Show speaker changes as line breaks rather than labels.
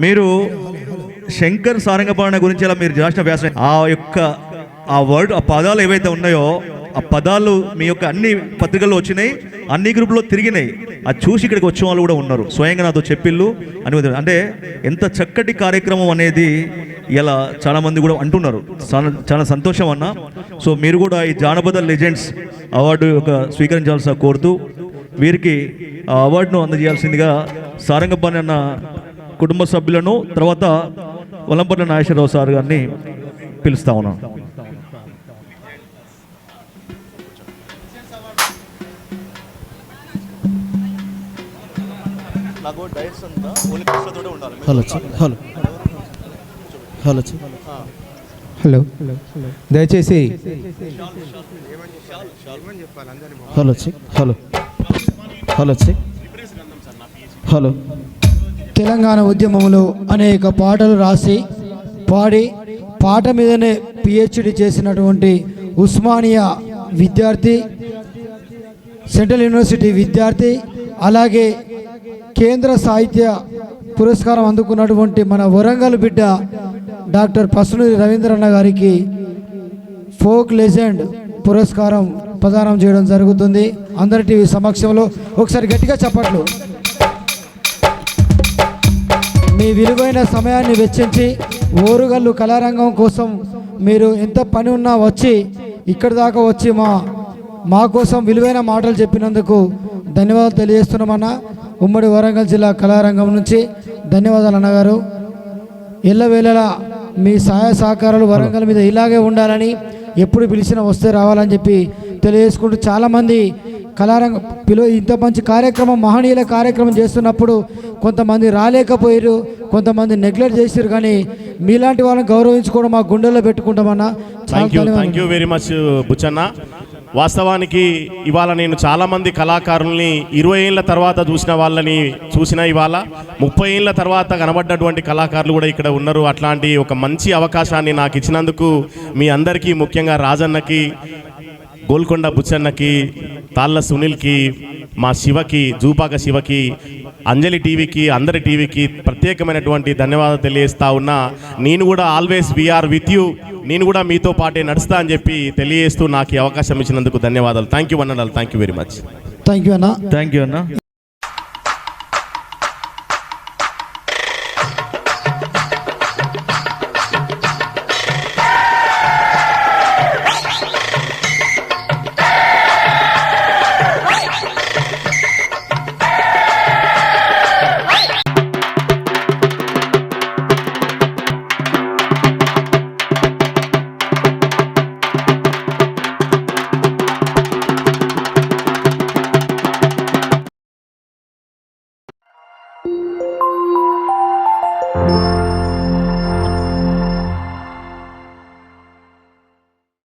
మీరు శంకర్ సారంగపాణి గురించి అలా మీరు చేసిన వ్యాసం ఆ వర్డ్ ఆ పదాలు ఏవైతే ఉన్నాయో ఆ పదాలు మీ యొక్క అన్ని పత్రికల్లో వచ్చినాయి, అన్ని గ్రూపుల్లో తిరిగినాయి. అది చూసి ఇక్కడికి వచ్చే వాళ్ళు కూడా ఉన్నారు, స్వయంగా నాతో చెప్పిళ్ళు అని. అంటే ఎంత చక్కటి కార్యక్రమం అనేది ఇలా చాలామంది కూడా అంటున్నారు. చాలా సంతోషం అన్న. సో మీరు కూడా ఈ జానపద లెజెండ్స్ అవార్డు స్వీకరించాల్సిన కోరుతూ వీరికి ఆ అవార్డును అందజేయాల్సిందిగా సారంగపాణి అన్న కుటుంబ సభ్యులను, తర్వాత వలంపట్ల నాగేశ్వరరావు సార్ గారిని పిలుస్తా ఉన్నాను.
హలో దయచేసి హలో
తెలంగాణ ఉద్యమంలో అనేక పాటలు రాసి పాడి పాట మీదనే పిహెచ్డి చేసినటువంటి ఉస్మానియా విద్యార్థి, సెంట్రల్ యూనివర్సిటీ విద్యార్థి, అలాగే కేంద్ర సాహిత్య పురస్కారం అందుకున్నటువంటి మన వరంగల్ బిడ్డ డాక్టర్ పసునూరి రవీంద్రన్న గారికి ఫోక్ లెజెండ్ పురస్కారం ప్రదానం చేయడం జరుగుతుంది. అందరి టీవీ సమక్షంలో ఒకసారి గట్టిగా చప్పట్లు. మీ విలువైన సమయాన్ని వెచ్చించి ఓరుగల్లు కళారంగం కోసం మీరు ఎంత పని ఉన్నా వచ్చి ఇక్కడి దాకా వచ్చి మా కోసం విలువైన మాటలు చెప్పినందుకు ధన్యవాదాలు తెలియజేస్తున్నామన్నా. ఉమ్మడి వరంగల్ జిల్లా కళారంగం నుంచి ధన్యవాదాలు అన్నగారు. ఎల్లవేళలా మీ సహాయ సహకారాలు వరంగల్ మీద ఇలాగే ఉండాలని, ఎప్పుడు పిలిచినా వస్తే రావాలని చెప్పి తెలియజేసుకుంటూ, చాలామంది కళారంగం ఇంత మంచి కార్యక్రమం, మహనీయుల కార్యక్రమం చేస్తున్నప్పుడు కొంతమంది రాలేకపోయారు, కొంతమంది నెగ్లెక్ట్ చేశారు. కానీ మీలాంటి వాళ్ళని గౌరవించుకోవడం మా గుండెల్లో పెట్టుకుంటామన్నా.
Thank you very much Buchanna. వాస్తవానికి ఇవాళ నేను చాలామంది కళాకారుల్ని 20 ఏళ్ళ తర్వాత చూసిన ఇవాళ 30 ఏళ్ళ తర్వాత కనబడ్డటువంటి కళాకారులు కూడా ఇక్కడ ఉన్నారు. అట్లాంటి ఒక మంచి అవకాశాన్ని నాకు ఇచ్చినందుకు మీ అందరికీ, ముఖ్యంగా రాజన్నకి, గోల్కొండ బుచ్చన్నకి, తాళ్ళ సునీల్కి, మా శివకి, జూపాక శివకి, అంజలి టీవీకి, అందరి టీవీకి ప్రత్యేకమైనటువంటి ధన్యవాదాలు తెలియజేస్తా ఉన్నా. నేను కూడా ఆల్వేస్ వీఆర్ విత్ యూ, నేను కూడా మీతో పాటే నడుస్తా అని చెప్పి తెలియజేస్తూ నాకు ఈ అవకాశం ఇచ్చినందుకు ధన్యవాదాలు. థ్యాంక్ యూ అన్న. Thank you very much.
Thank you అన్న.
థ్యాంక్ యూ అన్న.